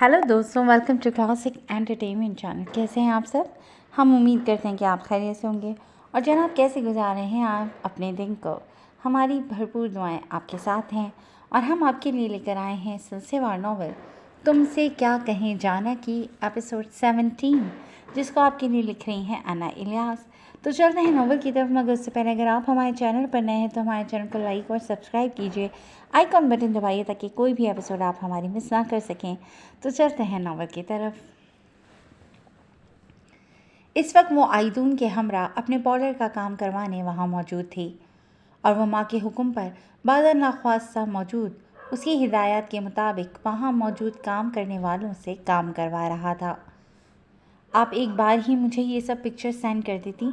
Hello दोस्तों, welcome to classic entertainment channel. कैसे हैं आप सब? हम उम्मीद करते हैं कि आप खैरियत से होंगे। और जनाब, कैसे गुजार रहे हैं आप अपने दिन को? हमारी भरपूर दुआएं आपके साथ हैं और हम आपके लिए लेकर आए हैं सिलसिलेवार नॉवल तुमसे क्या कहें जाना की एपिसोड 17, जिसको आपके लिए लिख रही हैं अन्ना इलियास। तो चलते हैं नॉवल की तरफ, मगर उससे पहले अगर आप हमारे चैनल पर नए हैं तो हमारे चैनल को लाइक और सब्सक्राइब कीजिए, आइकॉन बटन दबाइए ताकि कोई भी एपिसोड आप हमारी मिस ना कर सकें। तो चलते हैं नॉवल की तरफ। इस वक्त वो आइदून के हमरा अपने पार्लर का काम करवाने वहाँ मौजूद थी और वो माँ के हुक्म पर बादल नाख्वास्ता मौजूद उसकी हिदायत के मुताबिक वहाँ मौजूद काम करने वालों से काम करवा रहा था। आप एक बार ही मुझे ये सब पिक्चर सेंड कर देती।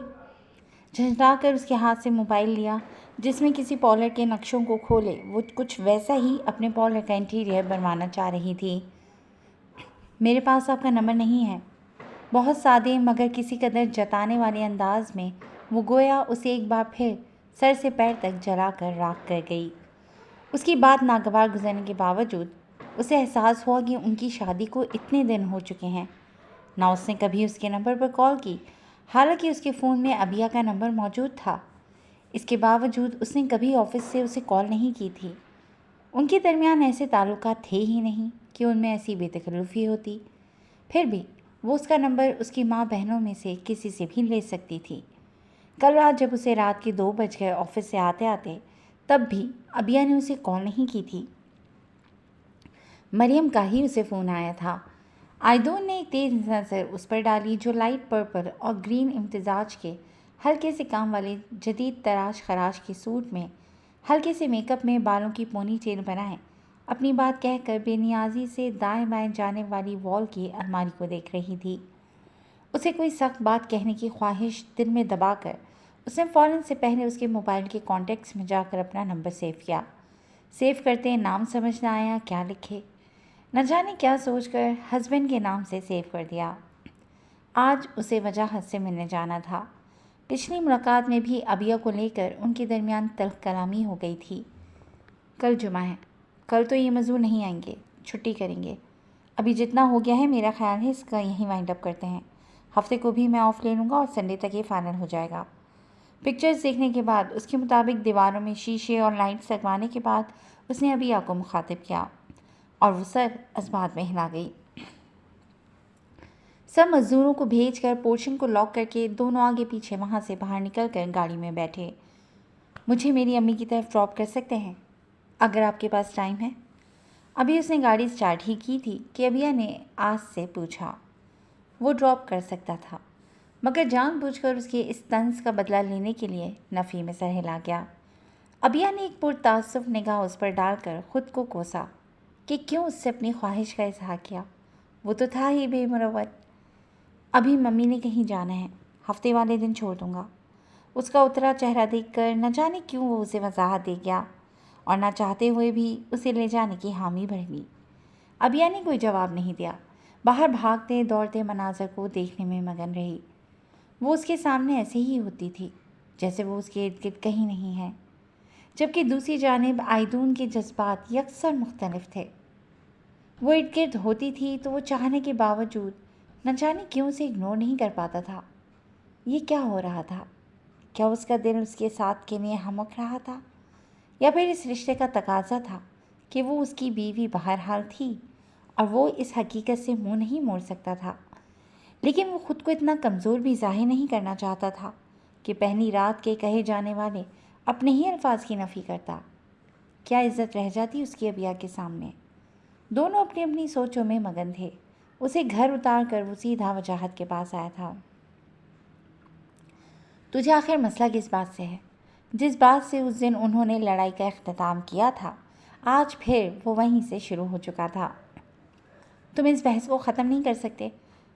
झंझलाकर उसके हाथ से मोबाइल लिया जिसमें किसी पार्लर के नक्शों को खोले वो कुछ वैसा ही अपने पार्लर का इंटीरियर बनवाना चाह रही थी। मेरे पास आपका नंबर नहीं है। बहुत सादे मगर किसी कदर जताने वाले अंदाज में वो गोया उसे एक बार फिर सर से पैर तक जला कर राख कर गई। उसकी बात नागवार गुजरने के बावजूद उसे एहसास हुआ कि उनकी शादी को इतने दिन हो चुके हैं। ना उसने कभी उसके नंबर पर कॉल की, हालांकि उसके फ़ोन में अबिया का नंबर मौजूद था। इसके बावजूद उसने कभी ऑफिस से उसे कॉल नहीं की थी। उनके दरमियान ऐसे ताल्लुकात थे ही नहीं कि उनमें ऐसी बेतकल्लुफ़ी होती। फिर भी वो उसका नंबर उसकी माँ बहनों में से किसी से भी ले सकती थी। कल रात जब उसे रात के 2 बज गए ऑफिस से आते आते, तब भी अबिया ने उसे कॉल नहीं की थी। मरियम का ही उसे फ़ोन आया था। आइदून ने एक तेज़ नज़र उस पर डाली जो लाइट पर्पल और ग्रीन इम्तिजाज के हल्के से काम वाले जदीद तराश खराश के सूट में हल्के से मेकअप में बालों की पोनी टेल बनाए अपनी बात कहकर बेनियाजी से दाएं बाएं जाने वाली वॉल की अलमारी को देख रही थी। उसे कोई सख्त बात कहने की ख्वाहिश दिल में दबाकर उसने फ़ौरन से पहले उसके मोबाइल के कॉन्टेक्ट्स में जाकर अपना नंबर सेव किया। सेव करते नाम समझ न आया क्या लिखे, न जाने क्या सोचकर हस्बैंड के नाम से सेव कर दिया। आज उसे वजाहत से मिलने जाना था। पिछली मुलाकात में भी अबिया को लेकर उनके दरमियान तल्ख कलामी हो गई थी। कल जुमा है, कल तो ये मज़दूर नहीं आएंगे, छुट्टी करेंगे। अभी जितना हो गया है मेरा ख्याल है इसका यहीं वाइंड अप करते हैं। हफ्ते को भी मैं ऑफ ले लूँगा और संडे तक ये फाइनल हो जाएगा। पिक्चर्स देखने के बाद उसके मुताबिक दीवारों में शीशे और लाइट्स लगवाने के बाद उसने अबिया को मुखातिब किया और वो सर असबात में हिला गई। सब मज़दूरों को भेजकर पोर्शन को लॉक करके दोनों आगे पीछे वहाँ से बाहर निकल कर गाड़ी में बैठे। मुझे मेरी अम्मी की तरफ ड्रॉप कर सकते हैं अगर आपके पास टाइम है? अभी उसने गाड़ी स्टार्ट ही की थी कि अबिया ने आस से पूछा। वो ड्रॉप कर सकता था मगर जानबूझकर उसके इस तंज का बदला लेने के लिए नफ़ी में सर हिला गया। अबिया ने एक पुरतासुफ निगाह उस पर डालकर ख़ुद को कोसा कि क्यों उससे अपनी ख्वाहिश का इजहार किया। वो तो था ही बेमुरवत। अभी मम्मी ने कहीं जाना है, हफ्ते वाले दिन छोड़ दूँगा। उसका उतरा चेहरा देखकर न जाने क्यों वो उसे वजाहत दे गया और ना चाहते हुए भी उसे ले जाने की हामी भर ली। अबिया ने कोई जवाब नहीं दिया, बाहर भागते दौड़ते मनाजर को देखने में मगन रही। वो उसके सामने ऐसे ही होती थी जैसे वो उसके इर्द गिर्द कहीं नहीं है, जबकि दूसरी जानिब आइदून के जज्बात यकसर मुख्तलिफ थे। वो इर्द गिर्द होती थी तो वो चाहने के बावजूद न जाने क्यों उसे इग्नोर नहीं कर पाता था। ये क्या हो रहा था? क्या उसका दिल उसके साथ के लिए हमक रहा था या फिर इस रिश्ते का तकाजा था कि वो उसकी बीवी बहरहाल थी और वो इस हकीकत से मुंह नहीं मोड़ सकता था। लेकिन वो ख़ुद को इतना कमज़ोर भी ज़ाहिर नहीं करना चाहता था कि पहली रात के कहे जाने वाले अपने ही अल्फाज की नफ़ी करता। क्या इज़्ज़त रह जाती उसकी अबिया के सामने? दोनों अपनी अपनी सोचों में मगन थे। उसे घर उतार कर वो सीधा वजाहत के पास आया था। तुझे आखिर मसला किस बात से है? जिस बात से उस दिन उन्होंने लड़ाई का इख्तिताम किया था, आज फिर वो वहीं से शुरू हो चुका था। तुम इस बहस को ख़त्म नहीं कर सकते?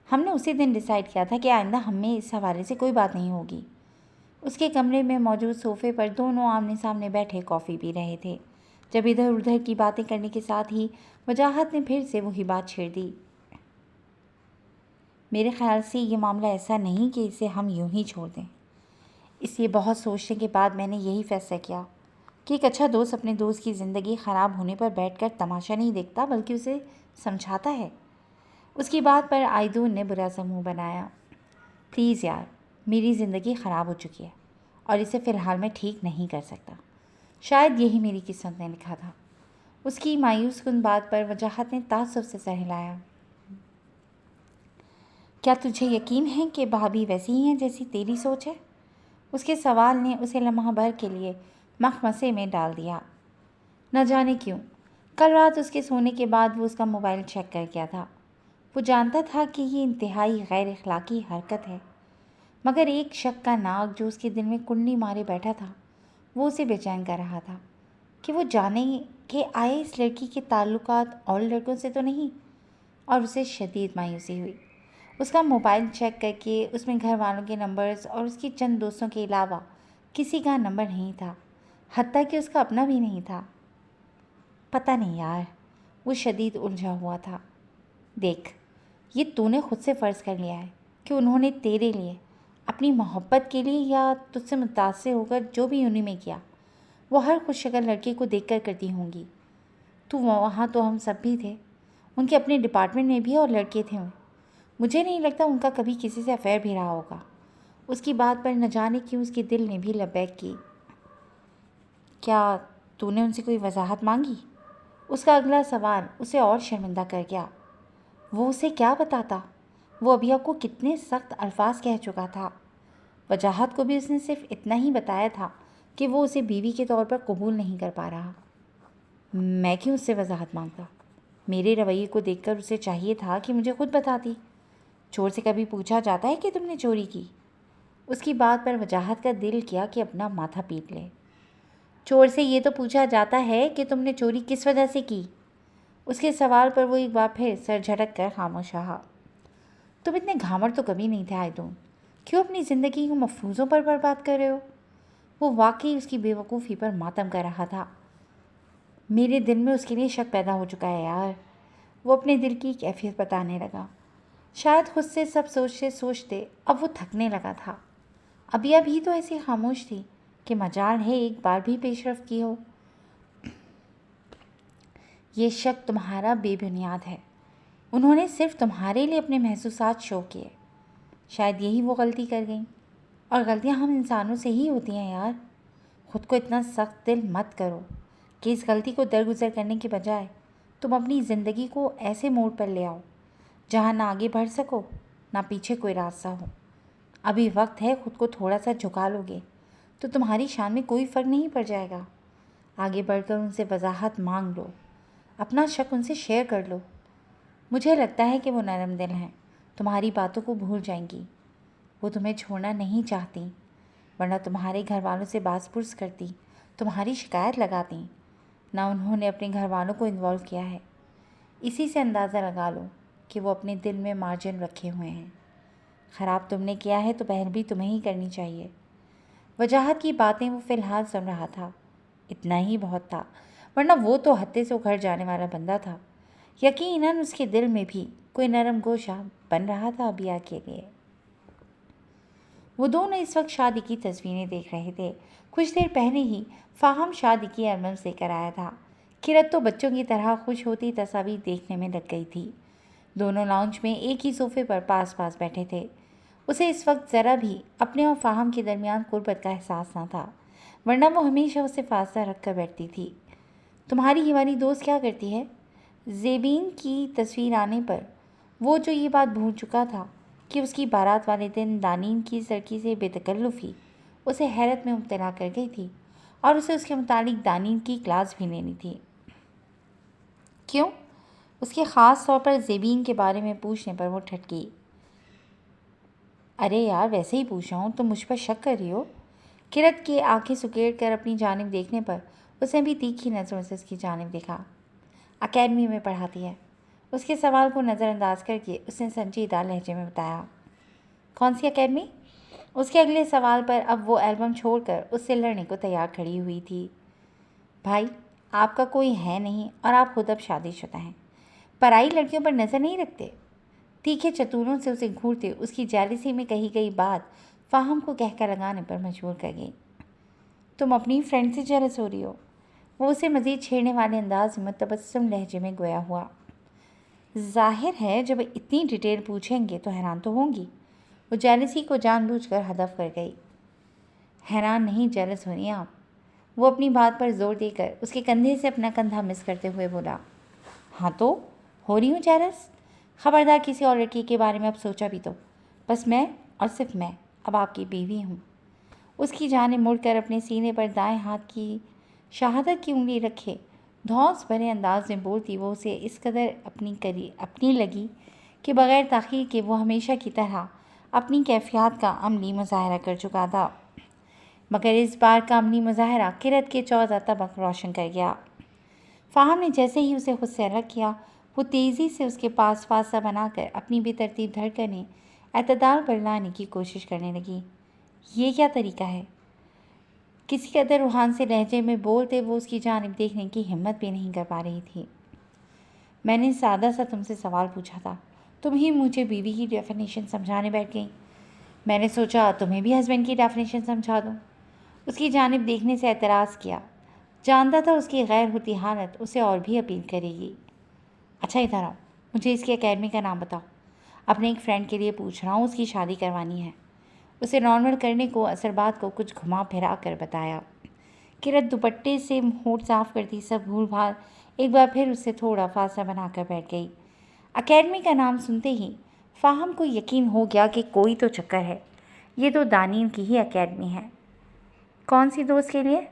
हमने उसी दिन डिसाइड किया था कि आइंदा हमें इस हवाले से कोई बात नहीं होगी। उसके कमरे में मौजूद सोफ़े पर दोनों आमने सामने बैठे कॉफ़ी पी रहे थे जब इधर उधर की बातें करने के साथ ही वजाहत ने फिर से वही बात छेड़ दी। मेरे ख्याल से ये मामला ऐसा नहीं कि इसे हम यूं ही छोड़ दें। इसलिए बहुत सोचने के बाद मैंने यही फ़ैसला किया कि एक अच्छा दोस्त अपने दोस्त की ज़िंदगी ख़राब होने पर बैठकर तमाशा नहीं देखता बल्कि उसे समझाता है। उसकी बात पर आयदून ने बुरा सा मुँह बनाया। प्लीज़ यार, मेरी ज़िंदगी ख़राब हो चुकी है और इसे फ़िलहाल मैं ठीक नहीं कर सकता। शायद यही मेरी किस्मत ने लिखा था। उसकी मायूस कुन बात पर वजाहत ने ताज्जुब से सर हिलाया। क्या तुझे यकीन है कि भाभी वैसी ही हैं जैसी तेरी सोच है? उसके सवाल ने उसे लम्हा भर के लिए मखमसे में डाल दिया। न जाने क्यों कल रात उसके सोने के बाद वो उसका मोबाइल चेक कर गया था। वो जानता था कि ये इंतहाई गैर अखलाकी हरकत है, मगर एक शक का नाग जो उसके दिल में कुंडली मारे बैठा था वो उसे बेचैन कर रहा था कि वो जाने के आए इस लड़की के ताल्लुकात और लड़कों से तो नहीं। और उसे शदीद मायूसी हुई। उसका मोबाइल चेक करके उसमें घर वालों के नंबर्स और उसके चंद दोस्तों के अलावा किसी का नंबर नहीं था, हत्ता कि उसका अपना भी नहीं था। पता नहीं यार, वो शदीद उलझा हुआ था। देख, ये तूने खुद से फ़र्ज़ कर लिया है कि उन्होंने तेरे लिए, अपनी मोहब्बत के लिए या तुझसे मुतासिर होकर जो भी उन्हीं में किया, वो हर खुशशक्ल लड़के को देखकर करती होंगी। तू वहाँ तो हम सब भी थे, उनके अपने डिपार्टमेंट में भी और लड़के थे। मुझे नहीं लगता उनका कभी किसी से अफेयर भी रहा होगा। उसकी बात पर न जाने क्यों उसके दिल ने भी लबैक की। क्या तूने उनसे कोई वजाहत मांगी? उसका अगला सवाल उसे और शर्मिंदा कर गया। वो उसे क्या बताता? वो अबिया को कितने सख्त अल्फाज कह चुका था। वजाहत को भी उसने सिर्फ इतना ही बताया था कि वो उसे बीवी के तौर पर कबूल नहीं कर पा रहा। मैं क्यों उससे वजाहत मांगता? मेरे रवैये को देखकर उसे चाहिए था कि मुझे खुद बताती। चोर से कभी पूछा जाता है कि तुमने चोरी की? उसकी बात पर वजाहत का दिल किया कि अपना माथा पीट ले। चोर से ये तो पूछा जाता है कि तुमने चोरी किस वजह से की। उसके सवाल पर वो एक बार फिर सर झटक कर खामोश रहा। तुम इतने घामड़ तो कभी नहीं थे आयदून, क्यों अपनी ज़िंदगी को मफरूज़ों पर बर्बाद कर रहे हो? वो वाकई उसकी बेवकूफ़ी पर मातम कर रहा था। मेरे दिल में उसके लिए शक पैदा हो चुका है यार। वो अपने दिल की कैफियत बताने लगा। शायद खुद से सब सोचते सोचते अब वो थकने लगा था। अभी तो ऐसी खामोश थी कि मजाल है एक बार भी पेशरफ की हो। ये शक तुम्हारा बेबुनियाद है। उन्होंने सिर्फ तुम्हारे लिए अपने महसूसात शो किए। शायद यही वो गलती कर गई। और गलतियां हम इंसानों से ही होती हैं यार। खुद को इतना सख्त दिल मत करो कि इस गलती को दरगुजर करने के बजाय तुम अपनी ज़िंदगी को ऐसे मोड़ पर ले आओ जहाँ ना आगे बढ़ सको ना पीछे कोई रास्ता हो। अभी वक्त है, खुद को थोड़ा सा झुका लोगे तो तुम्हारी शान में कोई फ़र्क नहीं पड़ जाएगा। आगे बढ़कर उनसे वजाहत मांग लो, अपना शक उनसे शेयर कर लो। मुझे लगता है कि वो नरम दिल हैं, तुम्हारी बातों को भूल जाएंगी। वो तुम्हें छोड़ना नहीं चाहती, वरना तुम्हारे घर वालों से बास पुरस करती, तुम्हारी शिकायत लगाती। ना उन्होंने अपने घर वालों को इन्वॉल्व किया है। इसी से अंदाज़ा लगा लो कि वो अपने दिल में मार्जिन रखे हुए हैं। ख़राब तुमने किया है तो पहल भी तुम्हें ही करनी चाहिए। वजाहत की बातें वो फ़िलहाल सुन रहा था। इतना ही बहुत था, वरना वो तो हत्थे से उखड़ जाने वाला बंदा था। यकीनन उसके दिल में भी कोई नरम गोशा बन रहा था अबिया के लिए। वो दोनों इस वक्त शादी की तस्वीरें देख रहे थे। कुछ देर पहले ही फ़ाहम शादी की एल्बम लेकर आया था। किरत तो बच्चों की तरह खुश होती तस्वीर देखने में लग गई थी। दोनों लाउंज में एक ही सोफे पर पास पास बैठे थे। उसे इस वक्त ज़रा भी अपने और फ़ाहम के दरमियान कुर्बत का एहसास न था, वरना वो हमेशा उसे फासला रख कर बैठती थी। तुम्हारी हमारी दोस्त क्या करती है? ज़ेबीन की तस्वीर आने पर वो जो ये बात भूल चुका था कि उसकी बारात वाले दिन दानीन की लड़की से बेतकल्लुफ़ी उसे हैरत में मुब्तला कर गई थी और उसे उसके मुतालिक दानीन की क्लास भी लेनी थी। क्यों? उसके ख़ास तौर पर ज़ेबीन के बारे में पूछने पर वो ठटकी। अरे यार, वैसे ही पूछ रहा हूँ, तुम मुझ पर शक कर रही हो? किरत की आंखें सुकेड़ कर अपनी जानिब देखने पर उसने भी तीखी नज़रों से उसकी जानिब देखा। अकेडमी में पढ़ाती है। उसके सवाल को नज़रअंदाज करके उसने संजीदा लहजे में बताया। कौन सी अकेडमी? उसके अगले सवाल पर अब वो एल्बम छोड़कर उससे लड़ने को तैयार खड़ी हुई थी। भाई, आपका कोई है नहीं और आप खुद अब शादीशुदा हैं। पराई लड़कियों पर नज़र नहीं रखते। तीखे चतुरों से उसे घूरते उसकी जेलसी में कही गई बात फ़ाहम को कहकर लगाने पर मजबूर कर गई। तुम अपनी फ्रेंड से जेलस हो रही हो? वो उसे मज़ीद छेड़ने वाले अंदाज में मुतबस्सम लहजे में गोया हुआ। जाहिर है जब इतनी डिटेल पूछेंगे तो हैरान तो होंगी। वो जेलसी को जानबूझकर हदफ कर गई। हैरान नहीं, जेलस हो रही हैं आप। वो अपनी बात पर जोर देकर उसके कंधे से अपना कंधा मिस करते हुए बोला। हाँ तो हो रही हूँ जेलस। खबरदार किसी और लड़की के बारे में अब सोचा भी तो। बस मैं और सिर्फ मैं अब आपकी बीवी हूँ। उसकी जानिब मुड़कर अपने सीने पर दाएं हाथ की शहादत की उंगली रखे धौंस भरे अंदाज में बोलती वो उसे इस कदर अपनी लगी कि बग़ैर ताख़ीर के वो हमेशा की तरह अपनी कैफियत का अमली मुज़ाहरा कर चुका था। मगर इस बार का अमली मुज़ाहरा किरत के 14 तबक रोशन कर गया। फ़ाहम ने जैसे ही उसे खुद से अलग किया, वो तेज़ी से उसके पास फासला बनाकर अपनी बेतरतीब धड़कनें एतदाल पर लाने की कोशिश करने लगी। ये क्या तरीका है? किसी कदर रूहान से लहजे में बोलते वो उसकी जानिब देखने की हिम्मत भी नहीं कर पा रही थी। मैंने सादा सा तुमसे सवाल पूछा था, तुम ही मुझे बीवी की डेफिनेशन समझाने बैठ गई। मैंने सोचा तुम्हें भी हस्बैंड की डेफिनेशन समझा दूँ। उसकी जानिब देखने से एतराज़ किया। जानता था उसकी गैर होती हालत उसे और भी अपील करेगी। अच्छा इधर आओ, मुझे इसकी एकेडमी का नाम बताओ। अपने एक फ्रेंड के लिए पूछ रहा हूँ, उसकी शादी करवानी है। उसे नॉर्मल करने को असरबात को कुछ घुमा फिरा कर बताया। किरत दुपट्टे से होंठ साफ करती सब भूल भाल एक बार फिर उससे थोड़ा फासला बनाकर बैठ गई। एकेडमी का नाम सुनते ही फ़ाहम को यकीन हो गया कि कोई तो चक्कर है। ये तो दानीन की ही एकेडमी है। कौन सी दोस्त के लिए?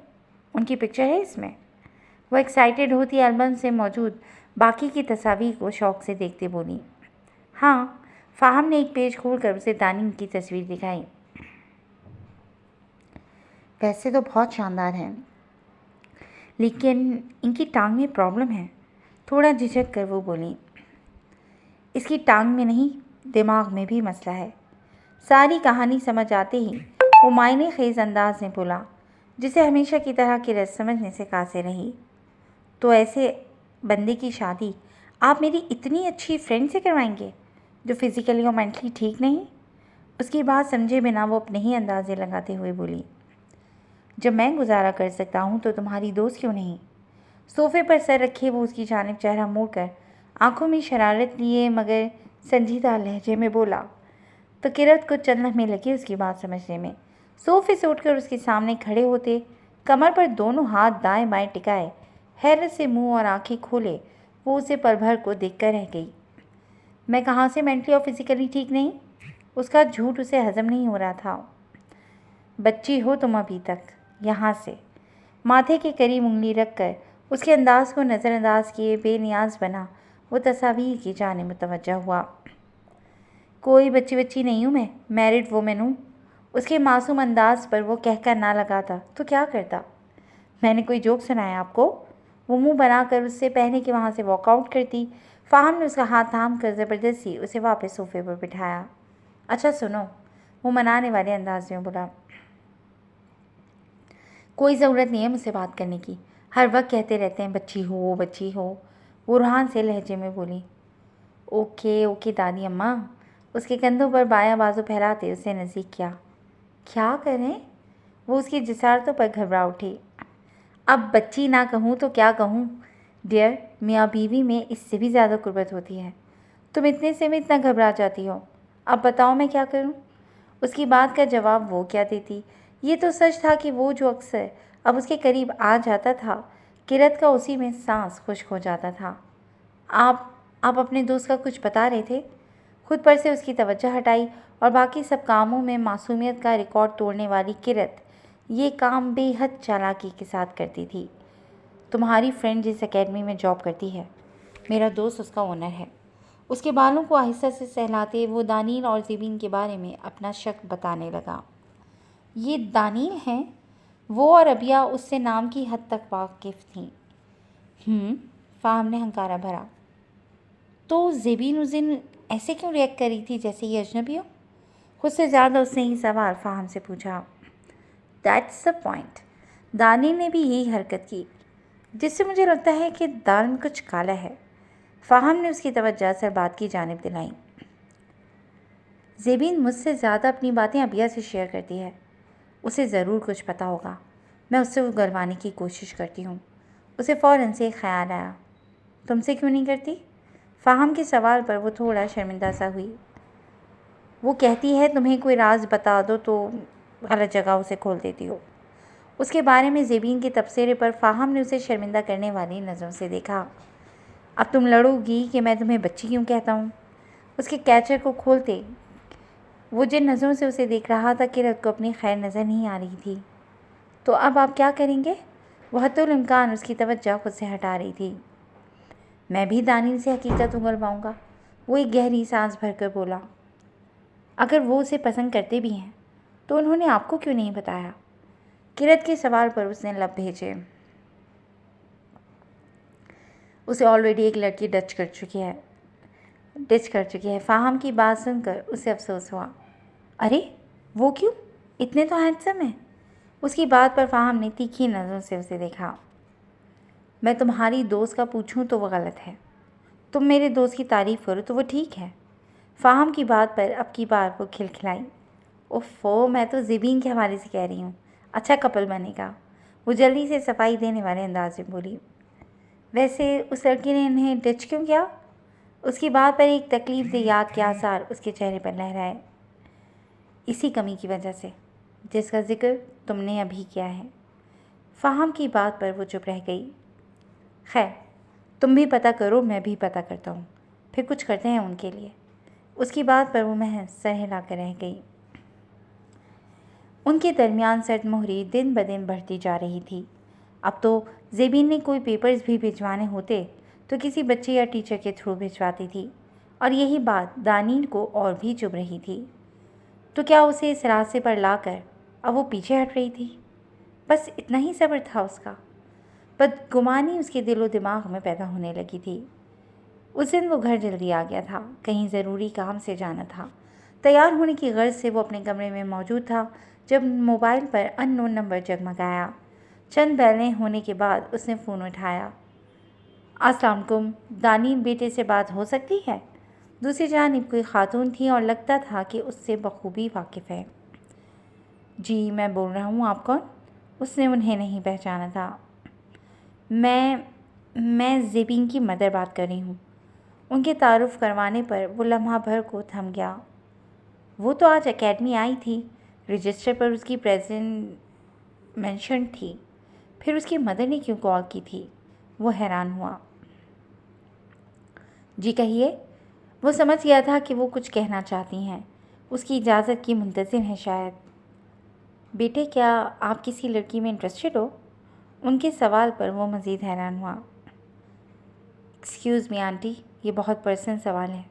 उनकी पिक्चर है इसमें। वो एक्साइटेड होती एल्बम से मौजूद बाकी की तस्वीर को शौक़ से देखते बोली। हाँ। फ़ाहम ने एक पेज खोलकर उसे दानीन की तस्वीर दिखाई। वैसे तो बहुत शानदार है, लेकिन इनकी टांग में प्रॉब्लम है। थोड़ा झिझक कर वो बोली। इसकी टांग में नहीं, दिमाग में भी मसला है। सारी कहानी समझ आते ही वो मायने खेज अंदाज में बोला, जिसे हमेशा की तरह की रस समझने से कासे रही। तो ऐसे बंदे की शादी आप मेरी इतनी अच्छी फ्रेंड से करवाएंगे जो फिज़िकली और मेंटली ठीक नहीं? उसकी बात समझे बिना वो अपने ही अंदाजे लगाते हुए बोली। जब मैं गुजारा कर सकता हूँ तो तुम्हारी दोस्त क्यों नहीं? सोफे पर सर रखे वो उसकी जानिब चेहरा मोड़कर आंखों में शरारत लिए मगर संजीदा लहजे में बोला। तो किरत को चंद लम्हे लगे उसकी बात समझने में। सोफे से उठकर उसके सामने खड़े होते, कमर पर दोनों हाथ दाएं बाएं टिकाए, हैरत से मुंह और आंखें खोले वो उसे पल भर को देखकर रह गई। मैं कहाँ से मेंटली और फिज़िकली ठीक नहीं? उसका झूठ उसे हजम नहीं हो रहा था। बच्ची हो तुम अभी तक। यहाँ से माथे के करीब उंगली रखकर उसके अंदाज को नज़रअंदाज किए बेनियाज बना वो तस्वीर की जाने मुतवज्जा हुआ। कोई बच्ची नहीं हूँ मैं, मैरिड वुमेन हूँ। उसके मासूम अंदाज पर वो कहकर ना लगाता तो क्या करता? मैंने कोई जोक सुनाया आपको? वो मुंह बनाकर उससे पहले कि वहाँ से वॉकआउट करती, फ़ाहम ने उसका हाथ थाम कर ज़बरदस्ती उसे वापस सोफे पर बिठाया। अच्छा सुनो, वो मनाने वाले अंदाज में बोला। कोई ज़रूरत नहीं है मुझसे बात करने की। हर वक्त कहते रहते हैं बच्ची हो बच्ची हो। वो रूहान से लहजे में बोली। ओके ओके दादी अम्मा। उसके कंधों पर बायां बाजू फैलाते उसे नज़दीक किया। क्या करें? वो उसकी जिसारतों पर घबरा उठी। अब बच्ची ना कहूँ तो क्या कहूँ डियर, मियाँ बीवी में इससे भी ज़्यादा कुर्बत होती है। तुम इतने से में इतना घबरा जाती हो। अब बताओ मैं क्या करूँ? उसकी बात का जवाब वो क्या देती? ये तो सच था कि वो जो अक्सर अब उसके करीब आ जाता था, किरत का उसी में सांस खुश्क हो जाता था। आप अपने दोस्त का कुछ बता रहे थे? खुद पर से उसकी तवज्जो हटाई और बाकी सब कामों में मासूमियत का रिकॉर्ड तोड़ने वाली किरत ये काम बेहद चालाकी के साथ करती थी। तुम्हारी फ्रेंड जिस एकेडमी में जॉब करती है, मेरा दोस्त उसका ओनर है। उसके बालों को आहिस्ता से सहलाते वो दानील और ज़ेबीन के बारे में अपना शक बताने लगा। ये दानील हैं? वो और अबिया उससे नाम की हद तक वाकिफ़ थीं। फ़ाहम ने हंकारा भरा। तो ज़ेबीन उस दिन ऐसे क्यों रिएक्ट कर रही थी जैसे ये अजनबी हो? खुद से ज़्यादा उसने ही सवाल फ़ाहम से पूछा। That's the point. दानील ने भी यही हरकत की, जिससे मुझे लगता है कि दाल में कुछ काला है। फ़ाहम ने उसकी तवज्जो से बात की जानिब दिलाई। ज़ेबीन मुझसे ज़्यादा अपनी बातें अबिया से शेयर करती है। उसे ज़रूर कुछ पता होगा। मैं उससे उगलवाने की कोशिश करती हूँ। उसे फ़ौरन से ख्याल आया। तुमसे क्यों नहीं करती? फ़ाहम के सवाल पर वो थोड़ा शर्मिंदा सा हुई। वो कहती है तुम्हें कोई राज बता दो तो गलत जगह उसे खोल देती हो। उसके बारे में ज़ेबीन के तबसरे पर फ़ाहम ने उसे शर्मिंदा करने वाली नज़रों से देखा। अब तुम लड़ोगी कि मैं तुम्हें बच्ची क्यों कहता हूँ? उसके कैचर को खोलते वो जिन नज़रों से उसे देख रहा था, किरत को अपनी खैर नज़र नहीं आ रही थी। तो अब आप क्या करेंगे? वहतुल इम्कान उसकी तवज्जो खुद से हटा रही थी। मैं भी दानिल से हकीकत उगलवाऊंगा, वो एक गहरी सांस भरकर बोला। अगर वो उसे पसंद करते भी हैं तो उन्होंने आपको क्यों नहीं बताया? किरत के सवाल पर उसने लब भेजे। उसे ऑलरेडी एक लड़की डिच कर चुकी है। फ़ाहम की बात सुनकर उसे अफसोस हुआ। अरे वो क्यों? इतने तो हैंडसम है। उसकी बात पर फ़ाहम ने तीखी नज़रों से उसे देखा। मैं तुम्हारी दोस्त का पूछूं तो वह गलत है, तुम मेरे दोस्त की तारीफ़ करो तो वो ठीक है। फ़ाहम की बात पर अब की बार वो खिलखिलाई। ओफ़ो, मैं तो ज़ेबीन के हवाले से कह रही हूँ, अच्छा कपल बनेगा। वो जल्दी से सफाई देने वाले अंदाज में बोली। वैसे उस लड़की ने इन्हें डिच क्यों किया? उसकी बात पर एक तकलीफ दे याद के आसार उसके चेहरे पर लहराए। इसी कमी की वजह से जिसका जिक्र तुमने अभी किया है। फ़ाहम की बात पर वो चुप रह गई। खैर, तुम भी पता करो, मैं भी पता करता हूँ, फिर कुछ करते हैं उनके लिए। उसकी बात पर वो महज सर हिला कर रह गई। उनके दरमियान सर्दमोहरी दिन ब दिन बढ़ती जा रही थी। अब तो ज़ेबीन ने कोई पेपर्स भी भिजवाने होते तो किसी बच्चे या टीचर के थ्रू भिजवाती थी, और यही बात दानील को और भी चुभ रही थी। तो क्या उसे इस रास्ते पर लाकर अब वो पीछे हट रही थी? बस इतना ही सब्र था उसका। बदगुमानी उसके दिलो दिमाग में पैदा होने लगी थी। उस दिन वो घर जल्दी आ गया था, कहीं ज़रूरी काम से जाना था। तैयार होने की गर्ज से वो अपने कमरे में मौजूद था जब मोबाइल पर अननोन नंबर जगमगाया। चंद बैलें होने के बाद उसने फ़ोन उठाया। अस्सलाम वालेकुम, दानील बेटे से बात हो सकती है? दूसरी जानिब कोई खातून थी और लगता था कि उससे बखूबी वाकिफ़ है। जी मैं बोल रहा हूँ, आप कौन? उसने उन्हें नहीं पहचाना था। मैं ज़ेबीन की मदर बात कर रही हूँ। उनके तारुफ करवाने पर वो लम्हा भर को थम गया। वो तो आज एकेडमी आई थी, रजिस्टर पर उसकी प्रेजेंट मेंशन थी, फिर उसकी मदर ने क्यों कॉल की थी? वो हैरान हुआ। जी कहिए। वो समझ गया था कि वो कुछ कहना चाहती हैं, उसकी इजाज़त की मुंतज़िर हैं शायद। बेटे, क्या आप किसी लड़की में इंटरेस्टेड हो? उनके सवाल पर वो मज़ीद हैरान हुआ। एक्सक्यूज़ मी आंटी, ये बहुत पर्सनल सवाल है।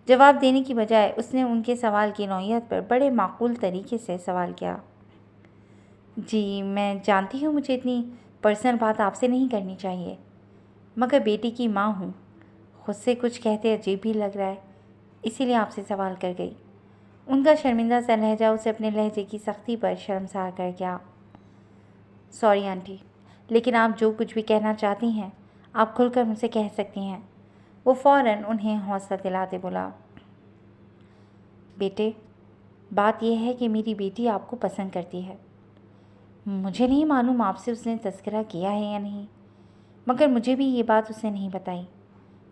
जवाब देने की बजाय उसने उनके सवाल की नौइयत पर बड़े माकूल तरीके से सवाल किया। जी मैं जानती हूँ मुझे इतनी पर्सनल बात आपसे नहीं करनी चाहिए, मगर बेटी की माँ हूँ, खुद से कुछ कहते अजीब भी लग रहा है, इसीलिए आपसे सवाल कर गई। उनका शर्मिंदा सा लहजा उसे अपने लहजे की सख्ती पर शर्मसार कर गया। सॉरी आंटी, लेकिन आप जो कुछ भी कहना चाहती हैं आप खुलकर मुझसे कह सकती हैं। वो फ़ौरन उन्हें हौसला दिलाते बोला। बेटे, बात यह है कि मेरी बेटी आपको पसंद करती है। मुझे नहीं मालूम आपसे उसने तज़किरा किया है या नहीं, मगर मुझे भी ये बात उसने नहीं बताई।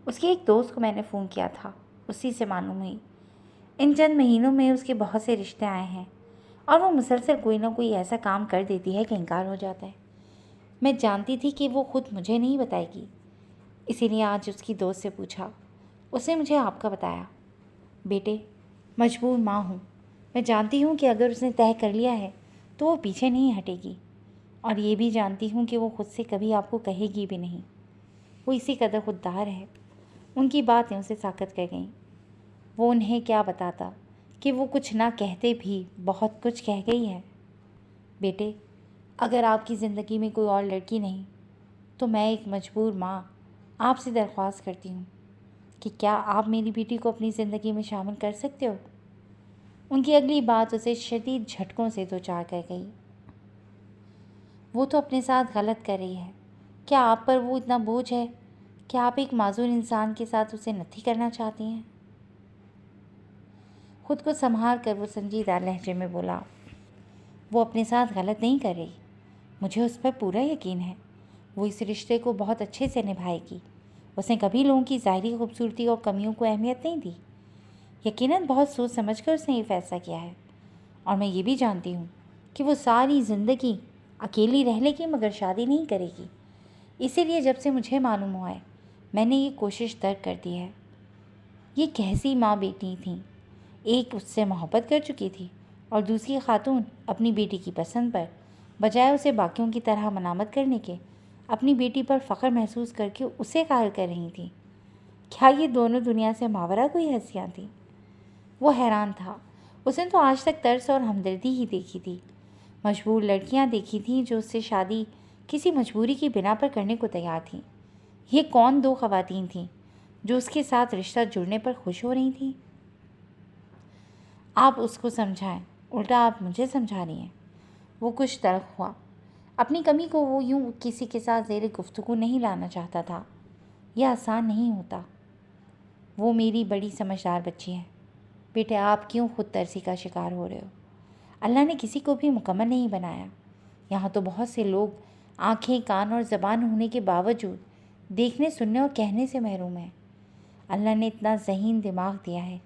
उसके एक दोस्त को मैंने फ़ोन किया था, उसी से मालूम हुई। इन चंद महीनों में उसके बहुत से रिश्ते आए हैं और वो मुसलसल कोई ना कोई ऐसा काम कर देती है कि इनकार हो जाता है। मैं जानती थी कि वो खुद मुझे नहीं बताएगी, इसीलिए आज उसकी दोस्त से पूछा, उसने मुझे आपका बताया। बेटे, मजबूर माँ हूँ, मैं जानती हूँ कि अगर उसने तय कर लिया है तो वो पीछे नहीं हटेगी, और ये भी जानती हूँ कि वो खुद से कभी आपको कहेगी भी नहीं। वो इसी कदर खुददार है। उनकी बातें उसे साकत कर गईं। वो उन्हें क्या बताता कि वो कुछ ना कहते भी बहुत कुछ कह गई है। बेटे, अगर आपकी ज़िंदगी में कोई और लड़की नहीं तो मैं एक मजबूर माँ आपसे दरख्वास्त करती हूँ कि क्या आप मेरी बेटी को अपनी ज़िंदगी में शामिल कर सकते हो? उनकी अगली बात उसे शदीद झटकों से दो चार कर गई। वो तो अपने साथ गलत कर रही है। क्या आप पर वो इतना बोझ है कि आप एक माजूर इंसान के साथ उसे नत्थी करना चाहती हैं? खुद को संभाल कर वो संजीदा लहजे में बोला। वो अपने साथ गलत नहीं कर रही, मुझे उस पर पूरा यकीन है। वो इस रिश्ते को बहुत अच्छे से निभाएगी। उसने कभी लोगों की ज़ाहिरी खूबसूरती और कमियों को अहमियत नहीं दी। यकीनन बहुत सोच समझ कर उसने ये फ़ैसला किया है। और मैं ये भी जानती हूँ कि वो सारी ज़िंदगी अकेली रह लेगी मगर शादी नहीं करेगी। इसीलिए जब से मुझे मालूम हुआ है मैंने ये कोशिश तर्क कर दी है। ये कैसी माँ बेटी थी, एक उससे मोहब्बत कर चुकी थी और दूसरी खातून अपनी बेटी की पसंद पर बजाय उसे बाकियों की तरह मनामत करने के अपनी बेटी पर फ़ख्र महसूस करके उसे कायल कर रही थी। क्या ये दोनों दुनिया से मावरा कोई हस्तियाँ थीं? वो हैरान था। उसने तो आज तक तरस और हमदर्दी ही देखी थी। मजबूर लड़कियां देखी थीं जो उससे शादी किसी मजबूरी की बिना पर करने को तैयार थीं। ये कौन दो ख़वातीन थीं जो उसके साथ रिश्ता जुड़ने पर खुश हो रही थीं? आप उसको समझाएं, उल्टा आप मुझे समझा रही हैं। वो कुछ तल्ख हुआ। अपनी कमी को वो यूं किसी के साथ ज़ेरे गुफ्तगू नहीं लाना चाहता था। यह आसान नहीं होता। वो मेरी बड़ी समझदार बच्ची है। बेटे आप क्यों खुद तरसी का शिकार हो रहे हो? अल्लाह ने किसी को भी मुकम्मल नहीं बनाया। यहाँ तो बहुत से लोग आँखें, कान और ज़बान होने के बावजूद देखने, सुनने और कहने से महरूम हैं। अल्लाह ने इतना ज़हीन दिमाग दिया है,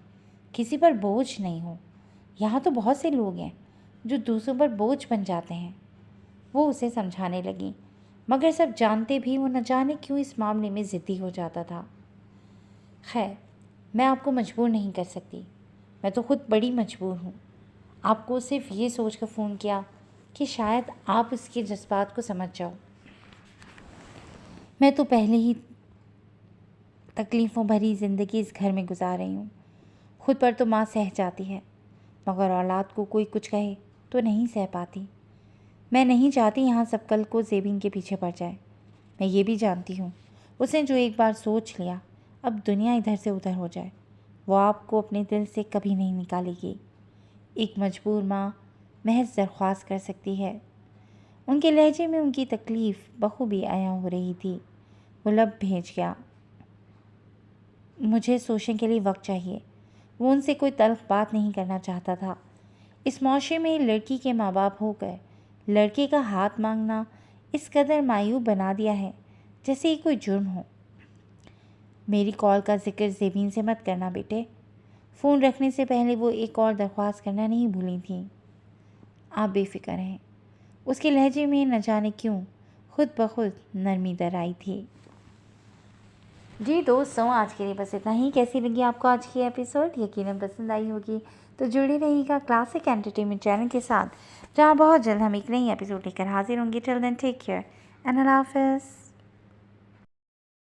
किसी पर बोझ नहीं हो। यहाँ तो बहुत से लोग हैं जो दूसरों पर बोझ बन जाते हैं। वो उसे समझाने लगी, मगर सब जानते भी वो न जाने क्यों इस मामले में ज़िद्दी हो जाता था। खैर, मैं आपको मजबूर नहीं कर सकती। मैं तो खुद बड़ी मजबूर हूँ। आपको सिर्फ ये सोच कर फ़ोन किया कि शायद आप उसके जज्बात को समझ जाओ। मैं तो पहले ही तकलीफ़ों भरी ज़िंदगी इस घर में गुजार रही हूँ। खुद पर तो माँ सह जाती है, मगर औलाद को कोई कुछ कहे तो नहीं सह पाती। मैं नहीं चाहती यहाँ सब कल को ज़ेबीन के पीछे पड़ जाए। मैं ये भी जानती हूँ उसने जो एक बार सोच लिया, अब दुनिया इधर से उधर हो जाए, वो आपको अपने दिल से कभी नहीं निकालेगी। एक मजबूर माँ महज दरख्वास्त कर सकती है। उनके लहजे में उनकी तकलीफ़ बखूबी आया हो रही थी। वो लब भेज गया। मुझे सोचने के लिए वक्त चाहिए। वो उनसे कोई तल्ख बात नहीं करना चाहता था। इस माशरे में लड़की के माँ बाप होकर लड़के का हाथ मांगना इस कदर मायूब बना दिया है जैसे ये कोई जुर्म हो। मेरी कॉल का जिक्र ज़ेबीन से मत करना बेटे। फ़ोन रखने से पहले वो एक और दरख्वास्त करना नहीं भूली थी। आप बेफिक्र रहें। उसके लहजे में न जाने क्यों खुद ब खुद नरमी दर आई थी। जी दोस्तों, आज के लिए बस इतना ही। कैसी लगी आपको आज की एपिसोड? यकीनन पसंद आई होगी। तो जुड़े रहिएगा क्लासिक एंटरटेनमेंट चैनल के साथ, जहाँ बहुत जल्द हम एक नई एपिसोड लेकर हाजिर होंगे। Till then take care and अल्लाह हाफ़िज़।